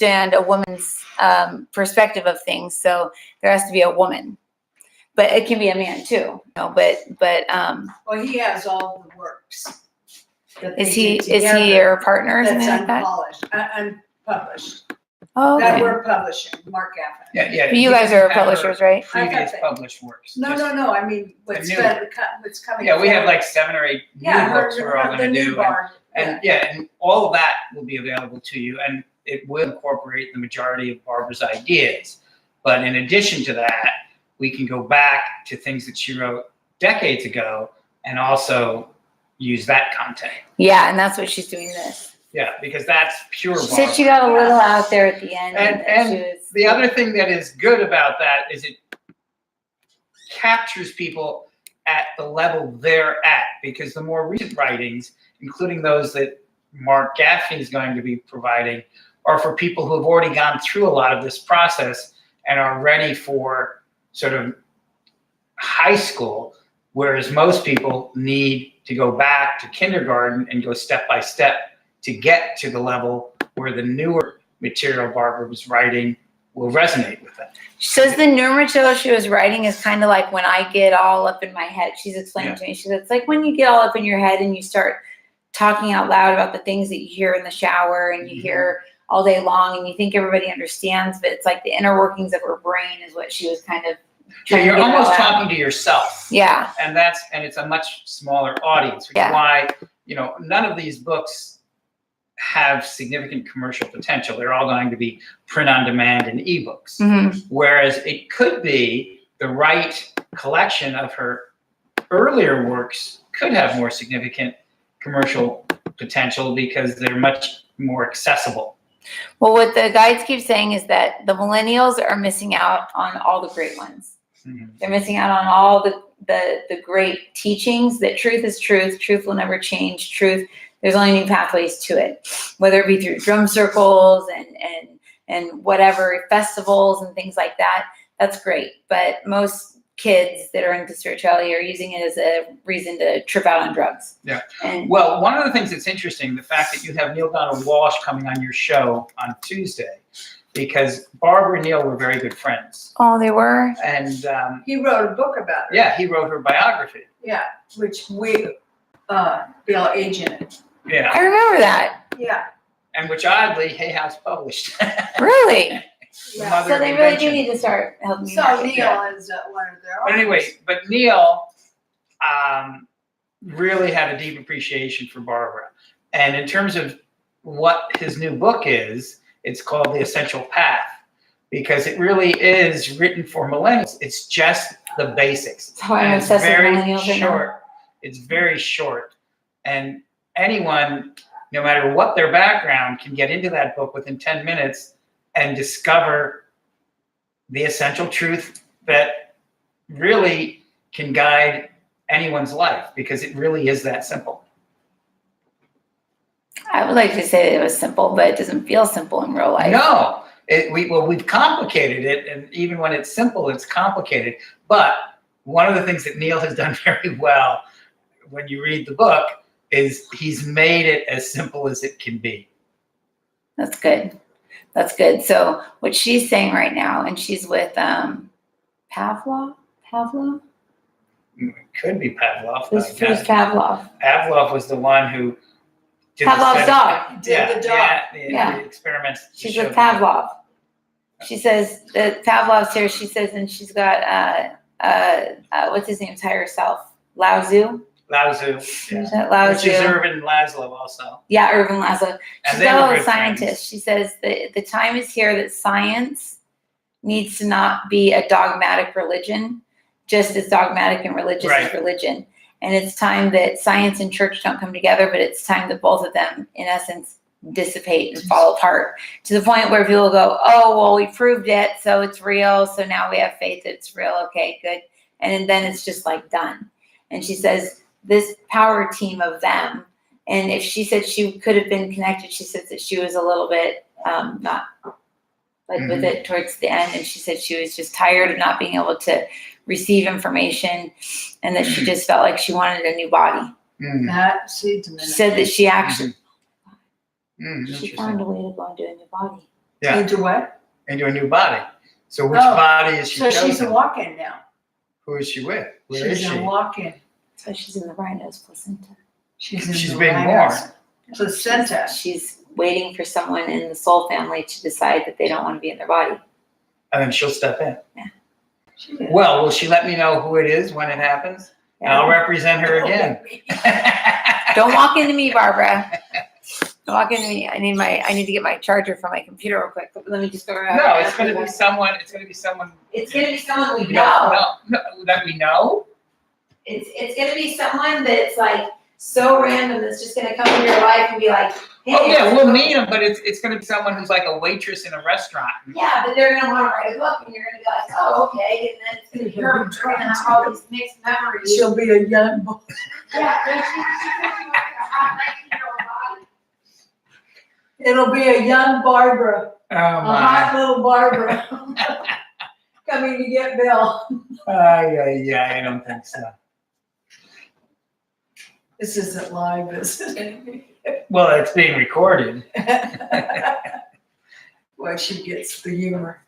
understand a woman's perspective of things. So there has to be a woman, but it can be a man too. You know, but Well, he has all the works. is he your partner or something like that? Unpublished. Oh, That okay. we're publishing, Mark Gaffin. Yeah. But you guys are publishers, right? Previous that- published works. No, just- I mean, what's new. coming. Yeah, we have forward. like 7 or 8 new books we're all the gonna new do. bar. And all of that will be available to you, and it will incorporate the majority of Barbara's ideas. But in addition to that, we can go back to things that she wrote decades ago and also use that content. Yeah, and that's what she's doing this. Yeah, because that's pure She Barbara. said she got a little out there at the end. And she was, the other thing that is good about that is it captures people at the level they're at, because the more recent writings, including those that Mark Gaffney is going to be providing, are for people who have already gone through a lot of this process and are ready for sort of high school, whereas most people need to go back to kindergarten and go step by step to get to the level where the newer material Barbara was writing will resonate with them. she says the newer material she was writing is kind of like when I get all up in my head. She's explaining to me. She said it's like when you get all up in your head and you start talking out loud about the things that you hear in the shower and you hear all day long and you think everybody understands, but it's like the inner workings of her brain is what she was kind of So trying you're to get almost all out. talking to yourself. Yeah. And it's a much smaller audience, which is why, none of these books have significant commercial potential. They're all going to be print on demand and ebooks. Mm-hmm. Whereas it could be the right collection of her earlier works could have more significant commercial potential because they're much more accessible. Well, what the guides keep saying is that the millennials are missing out on all the great ones. Mm-hmm. They're missing out on all the great teachings, that truth is truth, truth will never change, truth, there's only new pathways to it, whether it be through drum circles and whatever, festivals and things like that. That's great. But most kids that are into spirituality are using it as a reason to trip out on drugs. Yeah. And well, one of the things that's interesting, the fact that you have Neale Donald Walsch coming on your show on Tuesday, because Barbara and Neale were very good friends. oh, they were? And He wrote a book about it. yeah, he wrote her biography. Yeah, which we, Bill agented. Yeah. I remember that. Yeah. And which oddly Hay House published. Really? The Mother So of they really Invention. do need to start helping me. So market. Neil is one of their But anyway, but Neale really had a deep appreciation for Barbara. And in terms of what his new book is, it's called The Essential Path, because it really is written for millennials. It's just the basics. That's how I'm And it's obsessed with very millennials right now. short. It's very short. And anyone, no matter what their background, can get into that book within 10 minutes and discover the essential truth that really can guide anyone's life, because it really is that simple. I would like to say that it was simple, but it doesn't feel simple in real life. No, we've complicated it, and even when it's simple, it's complicated. But one of the things that Neale has done very well when you read the book is he's made it as simple as it can be. That's good. That's good. So what she's saying right now, and she's with Pavlov? It could be Pavlov. Who's Pavlov? Pavlov was the one who did Pavlov's dog. Did the dog. Yeah. The experiments. to She's show with the dog. Pavlov. She says that Pavlov's here. She says, and she's got what's his name? Higher self. Lao Tzu. Lao Tzu. Yeah. Lao Which Tzu. is Irvin Laszlo also. Yeah, Irvin Laszlo. And She's they got were a good scientist. friends. She says that the time is here that science needs to not be a dogmatic religion, just as dogmatic and religious Right. as religion. And it's time that science and church don't come together, but it's time that both of them, in essence, dissipate and fall apart to the point where people go, oh, well, we proved it, so it's real. So now we have faith that it's real. Okay, good. And then it's just like done. And she says, this power team of them, and if she said she could have been connected, she said that she was a little bit not like with it towards the end, and she said she was just tired of not being able to receive information, and that she just felt like she wanted a new body. That seeds a She minute. said that she actually she Interesting. found a way to go into a new body. Yeah. Into what? Into a new body. So which Oh, body is she So she's a chosen? walk-in now. Who is she with? Where is She's she? a walk-in. So she's in the rhinos placenta. She's in She's the being rhinos. born. Placenta. She's waiting for someone in the soul family to decide that they don't want to be in their body. And then she'll step in. She is. Well, will she let me know who it is when it happens? And I'll represent her again. Don't walk into me, Barbara. Don't walk into me. I need to get my charger from my computer real quick. Let me just go around. No, it's gonna be someone. It's gonna be someone we we know. don't know that we know. It's gonna be someone that's like so random that's just gonna come into your life and be like, hey. Oh yeah, we'll meet them, but it's gonna be someone who's like a waitress in a restaurant. Yeah, but they're gonna want to write a book, and you're gonna be like, oh, okay, and then it's gonna be her. We're gonna have all these mixed memories. She'll be a young boy. Yeah, no, she's gonna be like a hot 19-year-old body. It'll be a young Barbara, Oh a hot little Barbara coming to get Bill. Yeah, I don't think so. This isn't live, is it? Well, it's being recorded. Well, she gets the humor.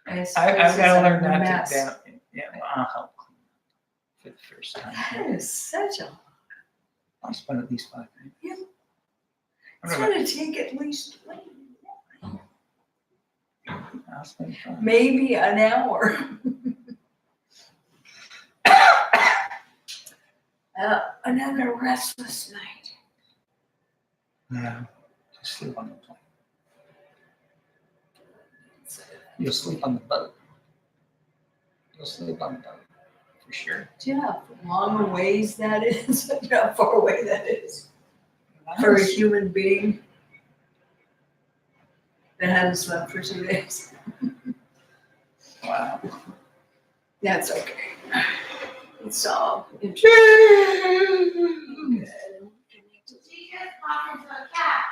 I've got to learn not to down. Yeah, well, I'll help clean up for the first time. That is such a, I'll spend at least 5 minutes. Yeah. I'm it's gonna- gonna take at least I'll spend 5 minutes. maybe an hour. Another restless night. Yeah, just sleep on the plane. You'll sleep on the boat. You'll sleep on the boat, for sure. Do you know how long a ways that is? Do you know how far away that is for a human being that hasn't slept for 2 days? Wow. That's okay. It's all She just walked into a cat.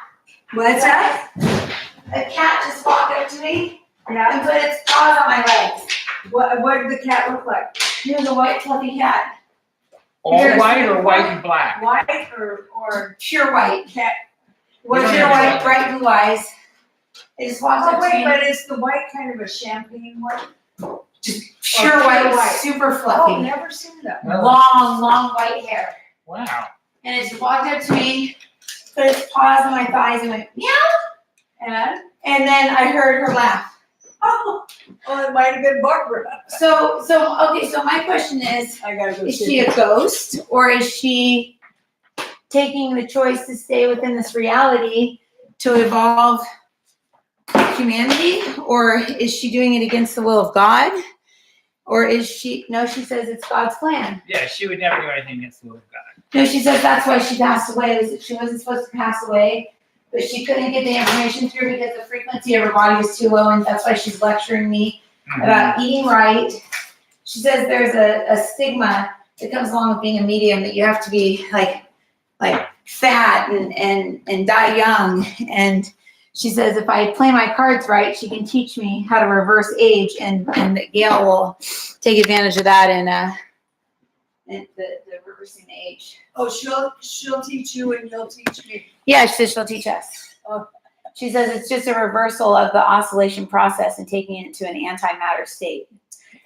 What's that? A cat just walked up to me Yeah. and put its paws on my legs. What did the cat look like? He was a white fluffy cat. All Here's- white or white and black? White or Pure white. cat? We Pure don't white, have- bright blue eyes. It just walked Oh up to wait, me. but is the white kind of a champagne white? Pure white, super Oh, fluffy. never seen that. No. Long white hair. Wow. And it just walked up to me, put its paws on my thighs and went, meow. And then I heard her laugh. Oh, it might have been Barbara. So my question is I gotta go she see. a ghost or is she taking the choice to stay within this reality to evolve humanity? Or is she doing it against the will of God? Or is she, no, she says it's God's plan. Yeah, she would never do anything against the will of God. No, she says that's why she passed away, was that she wasn't supposed to pass away, but she couldn't get the information through because the frequency of her body was too low, and that's why she's lecturing me about eating right. She says there's a stigma that comes along with being a medium, that you have to be like fat and die young. And she says if I play my cards right, she can teach me how to reverse age, and that Gail will take advantage of that in the reversing the age. Oh, she'll teach you and you'll teach me. Yeah, she says she'll teach us. Oh. She says it's just a reversal of the oscillation process and taking it to an antimatter state.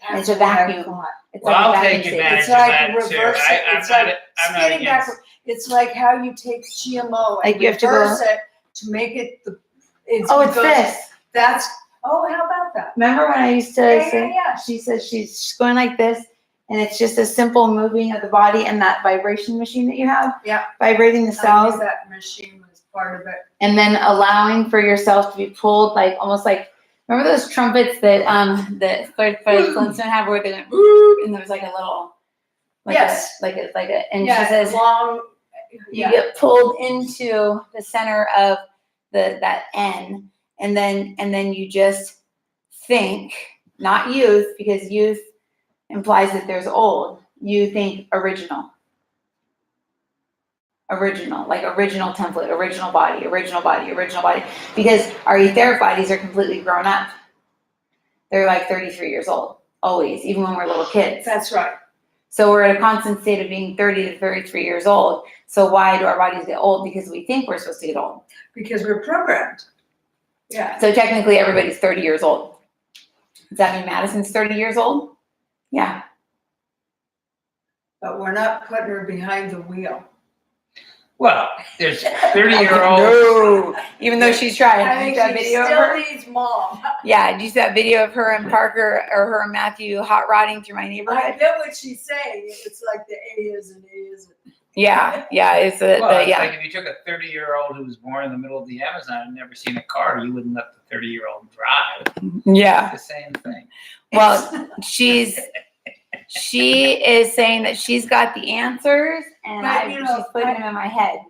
And it's a vacuum. It's Well, like a I'll vacuum take state. advantage It's of like that too. reverse it. I'm It's not, like I'm not spinning against. backward. It's like how you take GMO Like and you have to go- reverse it to make it the. It's Oh, it's because this. That's. Oh, how about that? Remember when I used to Yeah, say, yeah. she says she's going like this, and it's just a simple moving of the body and that vibration machine that you have. Yeah. Vibrating the I cells, knew that machine was part of it. and then allowing for yourself to be pulled, like almost like, remember those trumpets that Fred Flintstone had, where they went, "Woo," and there was like a little, Yes. and Yeah, she says long. you Yeah. get pulled into the center of that N, and then you just think, not youth, because youth implies that there's old. You think original, like original template, original body, because our etheric bodies are completely grown up. They're like 33 years old, always, even when we're little kids. That's right. So we're at a constant state of being 30 to 33 years old. So why do our bodies get old? Because we think we're supposed to get old. Because we're programmed. Yeah. So technically everybody's 30 years old. Does that mean Madison's 30 years old? Yeah. But we're not putting her behind the wheel. Well, there's 30-year-olds. No, even though she's trying. I Did you think see that she video of still her? needs mom. Yeah, did you see that video of her and Parker or her and Matthew hot rodding through my I neighborhood? get what she's saying. It's like the A isn't. Yeah, it's Well, it's yeah. like if you took a 30-year-old who was born in the middle of the Amazon and never seen a car, you wouldn't let the 30-year-old drive. Yeah. It's the same thing. Well, she is saying that she's got the answers, and But, you know, she's putting them in my head.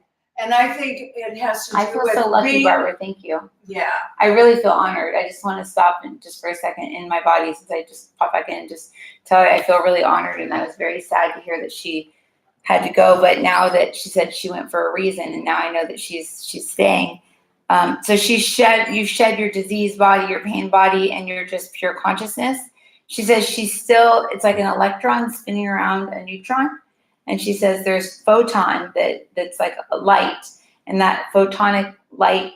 And I think it has to do I feel with so lucky, being, Barbara. Thank you. Yeah. I really feel honored. I just want to stop and just for a second in my body, since I just pop back in and just tell her I feel really honored, and I was very sad to hear that she had to go. But now that she said she went for a reason, and now I know that she's staying. So you shed your diseased body, your pain body, and your just pure consciousness. She says it's like an electron spinning around a neutron. And she says there's photon that's like a light, and that photonic light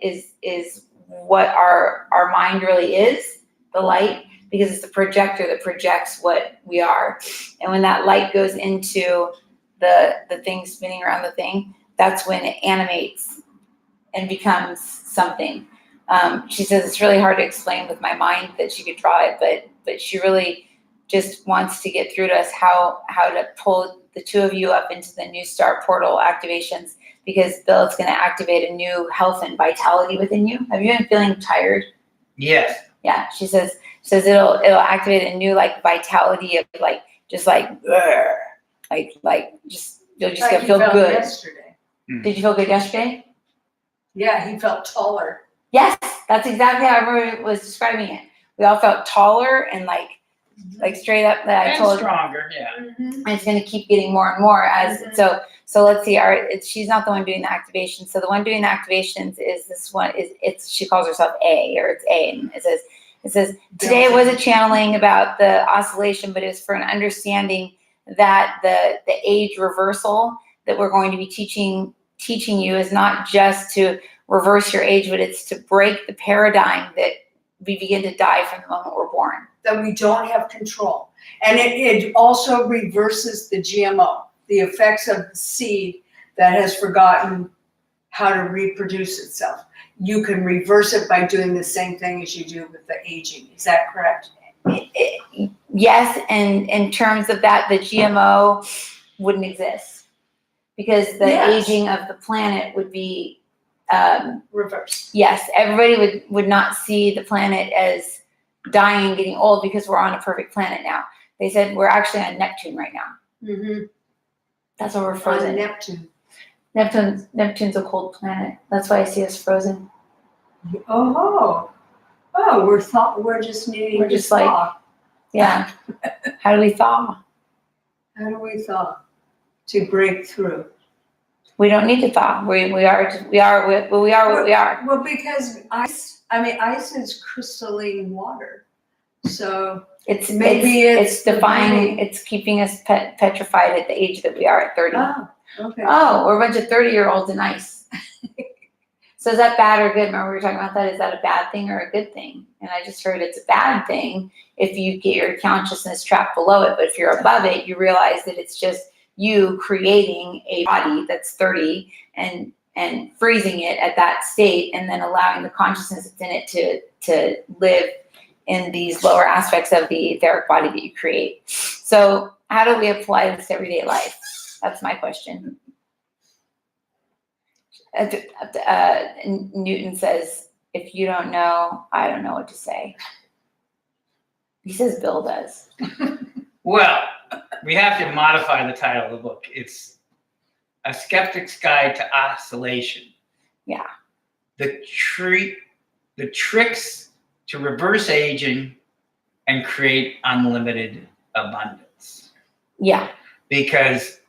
is what our mind really is, the light, because it's the projector that projects what we are. And when that light goes into the thing spinning around the thing, that's when it animates and becomes something. She says it's really hard to explain with my mind that she could draw it, but she really just wants to get through to us how to pull the two of you up into the New Start portal activations, because Bill, it's going to activate a new health and vitality within you. Have you been feeling tired? Yes. Yeah, she says it'll activate a new like vitality of like just like grr, like just you'll just Like he feel felt good. yesterday. Did you feel good yesterday? Yeah, he felt taller. Yes, that's exactly how everyone was describing it. We all felt taller and like straight up that I And told. stronger, yeah. Mm-hmm. And it's going to keep getting more and more as so let's see. She's not the one doing the activation. So the one doing the activations is this one. She calls herself A, or it's A, and it says today it was a channeling about the oscillation, but it's for an understanding that the age reversal that we're going to be teaching you is not just to reverse your age, but it's to break the paradigm that we begin to die from the moment we're born. That we don't have control. And it also reverses the GMO, the effects of the seed that has forgotten how to reproduce itself. You can reverse it by doing the same thing as you do with the aging. Is that correct? Yes, and in terms of that, the GMO wouldn't exist because the Yes. aging of the planet would be, Reverse. yes, everybody would not see the planet as dying and getting old because we're on a perfect planet now. They said we're actually on Neptune right now. Mm-hmm. That's why we're On frozen. Neptune. Neptune's a cold planet. That's why I see us frozen. Oh, we're just needing We're to just like- thaw. Yeah. How do we thaw? How do we thaw? To break through. We don't need to thaw. We are what we are. Well, because ice is crystalline water. So It's Maybe it's it's the defying. body. It's keeping us petrified at the age that we are at 30. okay. Oh, we're a bunch of 30-year-olds in ice. So is that bad or good? Remember we were talking about that. Is that a bad thing or a good thing? And I just heard it's a bad thing if you get your consciousness trapped below it. But if you're above it, you realize that it's just you creating a body that's 30 and freezing it at that state, and then allowing the consciousness that's in it to live in these lower aspects of the etheric body that you create. So how do we apply this to everyday life? That's my question. Newton says, if you don't know, I don't know what to say. He says Bill does. Well, we have to modify the title of the book. It's A Skeptic's Guide to Oscillation. Yeah. The tricks to reverse aging and create unlimited abundance. Yeah. Because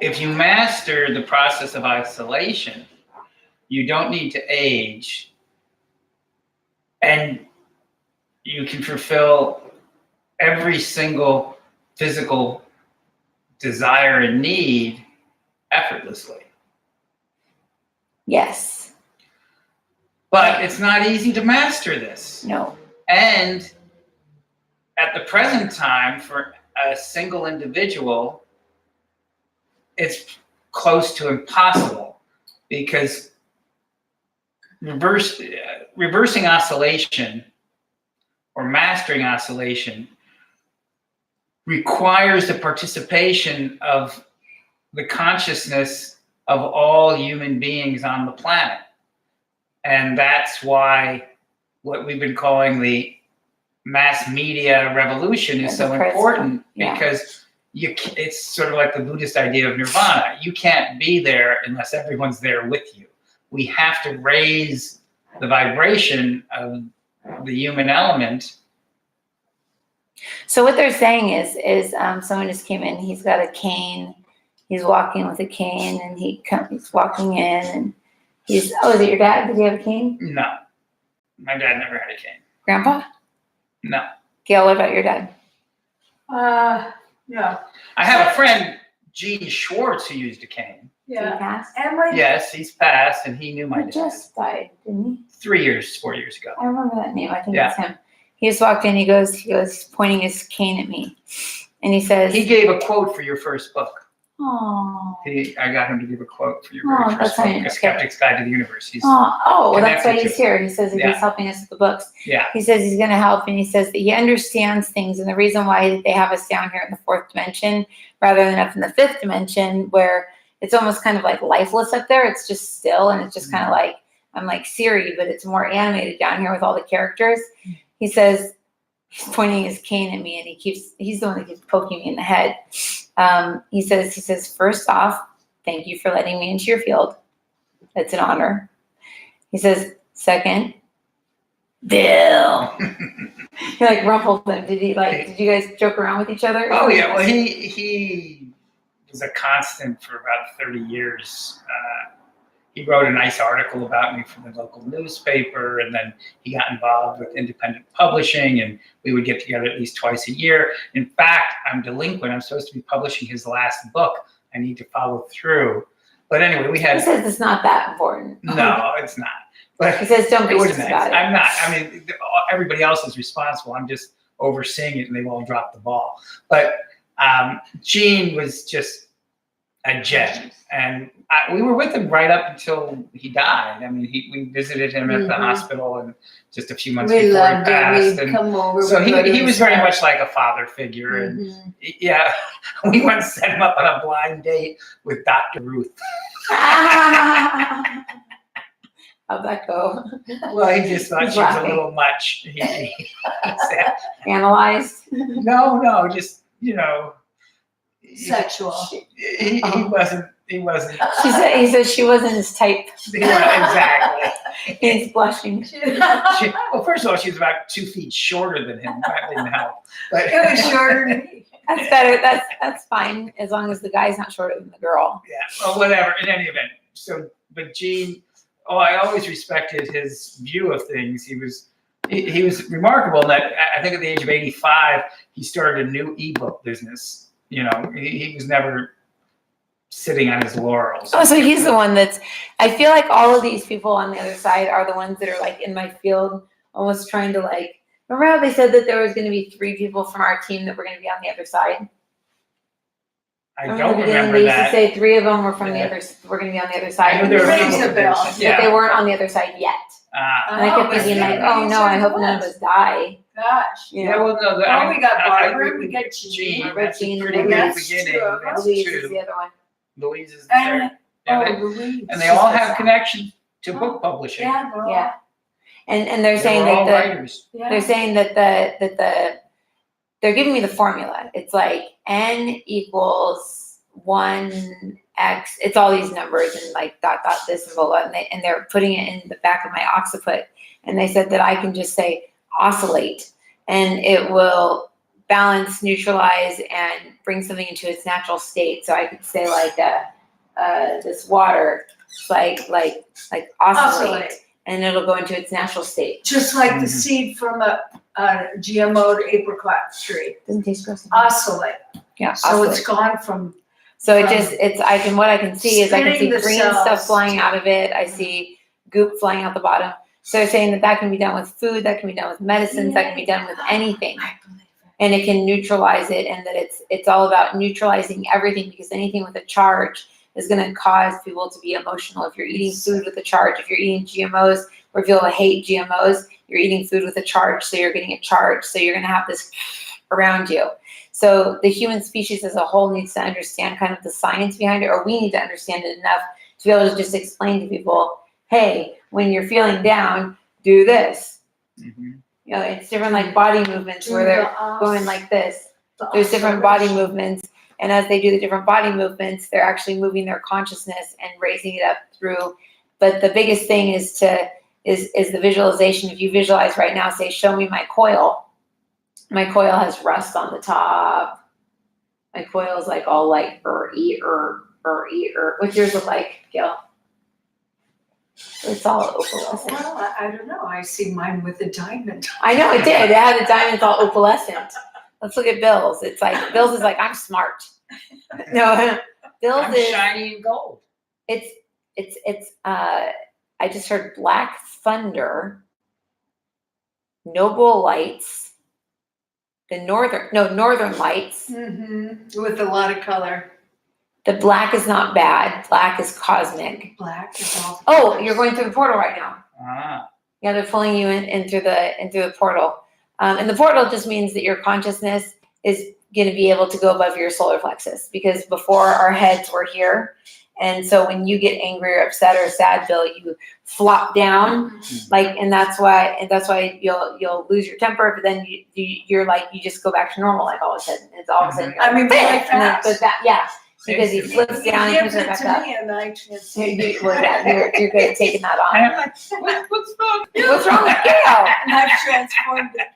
if you master the process of oscillation, you don't need to age, and you can fulfill every single physical desire and need effortlessly. Yes. But it's not easy to master this. No. And at the present time, for a single individual, it's close to impossible, because reversing oscillation or mastering oscillation requires the participation of the consciousness of all human beings on the planet. And that's why what we've been calling the mass media revolution is so important, because it's sort of like the Buddhist idea of nirvana. You can't be there unless everyone's there with you. We have to raise the vibration of the human element. So what they're saying is someone just came in. He's got a cane. He's walking with a cane, and he's walking in, and is it your dad? Did he have a cane? No, my dad never had a cane. Grandpa? No. Gail, what about your dad? No. I have a friend, Gene Schwartz, who used a cane. Did he Yeah. pass? And my Yes, he's passed, and he knew my He dad just died, didn't he? 4 years ago. I remember that name. I think Yeah. it's him. He just walked in. He goes pointing his cane at me, and he says, He gave a quote for your first book. "Oh, I got him to give a quote for your Oh, very that's first book, nice. A Okay. Skeptic's Guide to the Universe. He's, well, that's why connected he's to- here." He says that Yeah. he's helping us with the books. yeah, He says he's going to help, and he says that he understands things, and the reason why they have us down here in the fourth dimension rather than up in the fifth dimension, where it's almost kind of like lifeless up there. It's just still, and it's just kind of like, I'm like Siri, but it's more animated down here with all the characters. He says, he's pointing his cane at me, and he's the one that keeps poking me in the head. He says, first off, thank you for letting me into your field. It's an honor. He says, second, Bill. He like rumpled them. Did you guys joke around with each other? Oh yeah, well he was a constant for about 30 years. He wrote a nice article about me for the local newspaper, and then he got involved with independent publishing, and we would get together at least twice a year. In fact, I'm delinquent. I'm supposed to be publishing his last book. I need to follow through. But anyway, we He had says it's not that important. no, it's not. But He says don't it be was stressed nice. about it. I'm not. I mean, everybody else is responsible. I'm just overseeing it, and they've all dropped the ball. But Gene was just a gem, and we were with him right up until he died. I mean, we visited him at the hospital, and just a few months we before he loved passed. him. We'd And come over. so we'd go to he was his very house. much like a father figure, and Mhm. yeah, we once set him up on a blind date with Dr. Ruth. How'd that go? Well, he just thought He's she was a laughing. little much. He said, Analyzed. no, just Sexual. He wasn't. He wasn't. He says she wasn't his type. Exactly. He's blushing. Well, first of all, she was about 2 feet shorter than him. That didn't help. But It was shorter than me. That's better. That's fine as long as the guy's not shorter than the girl. yeah. Well, whatever. In any event, but Gene. Oh, I always respected his view of things. He was remarkable in that I think at the age of 85, he started a new ebook business. He was never sitting on his laurels. Oh, so he's the one I feel like all of these people on the other side are the ones that are like in my field, almost trying to remember how they said that there was going to be 3 people from our team that were going to be on the other side? I In the don't beginning, remember they used that. to say 3 of them were from Yeah. were going to be on the other I side. know there were Rings people a bell. that- But Yeah. they weren't on the other side yet. And I Oh, kept but thinking yeah, oh no, I hope none of us die. Gosh. You Yeah, know? well, no. Oh, we got I Barbara, agree we with got Gene. Gene. That's a Gene, pretty and good that's beginning. two of That's us. Louise two. is the other one. Louise is And, there. Yeah, Louise. and they all She's have the- connection to book publishing. Yeah, they're all- Yeah. And they're They saying were all that writers. yeah. they're saying that they're giving me the formula. It's like n equals 1x. It's all these numbers and dot this and blah blah. And they're putting it in the back of my occiput. And they said that I can just say oscillate, and it will balance, neutralize, and bring something into its natural state. So I could say this water, like oscillate, Oscillate. and it'll go into its natural state. Just like the Mhm. seed from a GMO'd apricot tree, Doesn't taste gross. oscillate. Yeah, So it's oscillate. gone from, So what I can see is I can see Spinning the green cells stuff flying to- out of it. I see goop flying out the bottom. So they're saying that can be done with food, that can be done with medicines, that can be done with anything. And it can neutralize it, and that it's all about neutralizing everything, because anything with a charge is going to cause people to be emotional. If you're eating food with a charge, if you're eating GMOs, or if you'll hate GMOs, you're eating food with a charge, so you're getting a charge. So you're going to have this around you. So the human species as a whole needs to understand kind of the science behind it, or we need to understand it enough to be able to just explain to people, hey, when you're feeling down, do this. Mhm. You know, it's different like body movements where they're going like this. There's different body movements, and as they do the different body movements, they're actually moving their consciousness and raising it up through. But the biggest thing is the visualization. If you visualize right now, say, show me my coil. My coil has rust on the top. My coil is like all like What's yours look like, Gil? It's all opalescent. well, I don't know, I see mine with a diamond. I know it did. It had a diamond. It's all opalescent. Let's look at Bill's. It's like Bill's is like I'm smart. No, Bill's I'm is shiny and gold. it's I just heard Black Thunder, Noble Lights, Northern Lights. With a lot of color. The black is not bad. Black is cosmic. Black is all. Oh, you're going through the portal right now. Ah. Yeah, they're pulling you in through the portal. And the portal just means that your consciousness is going to be able to go above your solar plexus, because before our heads were here. And so when you get angry or upset or sad, Bill, you flop down, and that's why you'll lose your temper, but then you're like, you just go back to normal, like all of a sudden. It's all of a sudden. I mean, really and then, fast. because he flips down and Gives comes it back to up. me and I transform. You're good at taking that And on. I'm like, what's wrong? What's wrong with Gail? And I've transformed it.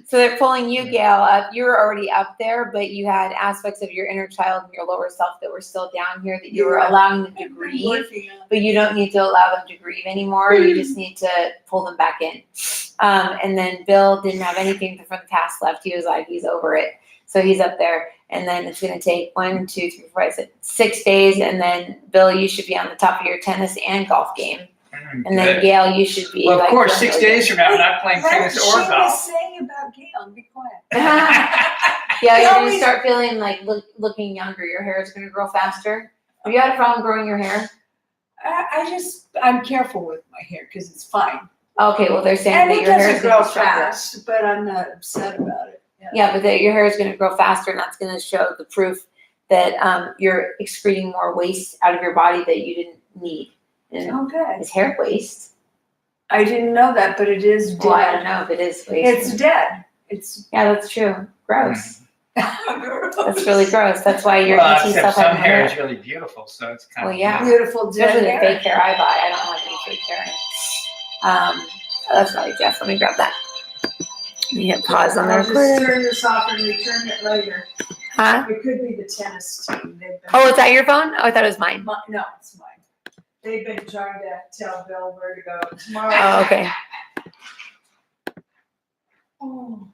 So they're pulling you, Gail, up. You were already up there, but you had aspects of your inner child and your lower self that were still down here that you were Yeah. allowing them to I've been grieve, working on it. but you don't need to allow them to grieve anymore. You just need to pull them back in. And then Bill didn't have anything from the past left. He was like, he's over it. So he's up there. And then it's going to take 1, 2, 3, 4, 5, 6 days. And then Bill, you should be on the top of your tennis and golf game. And then Good. Gail, you should be. Well, of like, course, really 6 days from now, I'm not playing What tennis she or was golf. saying about Gail, be quiet. Yeah, He you're gonna always- start feeling like looking younger. Your hair is gonna grow faster. Have you had a problem growing your hair? I'm careful with my hair because it's fine. Okay, well they're saying And that it your hair is doesn't gonna grow be stronger. fast, but I'm not upset about it. Yeah, but that your hair is gonna grow faster, and that's gonna show the proof that you're excreting more waste out of your body that you didn't need. And Oh, good. is hair waste? I didn't know that, but it is Well, I don't dead. know if it is waste. It's dead. It's Yeah, that's true. Gross. gross. That's really gross. That's why your Well, ET except stuff some has no hair hair. is really beautiful, so it's kind Well, of yeah. Beautiful dead Especially the hair. fake hair I buy. I don't have any fake hair. That's probably Jeff. Let me grab that. Let me hit pause on the I'll just recording. turn this off and return it later. Huh? It could be the tennis team. They've been, Oh, is that your phone? Oh, I thought it was mine. No, it's mine. They've been trying to tell Bill where to go tomorrow. Oh, okay. Oh.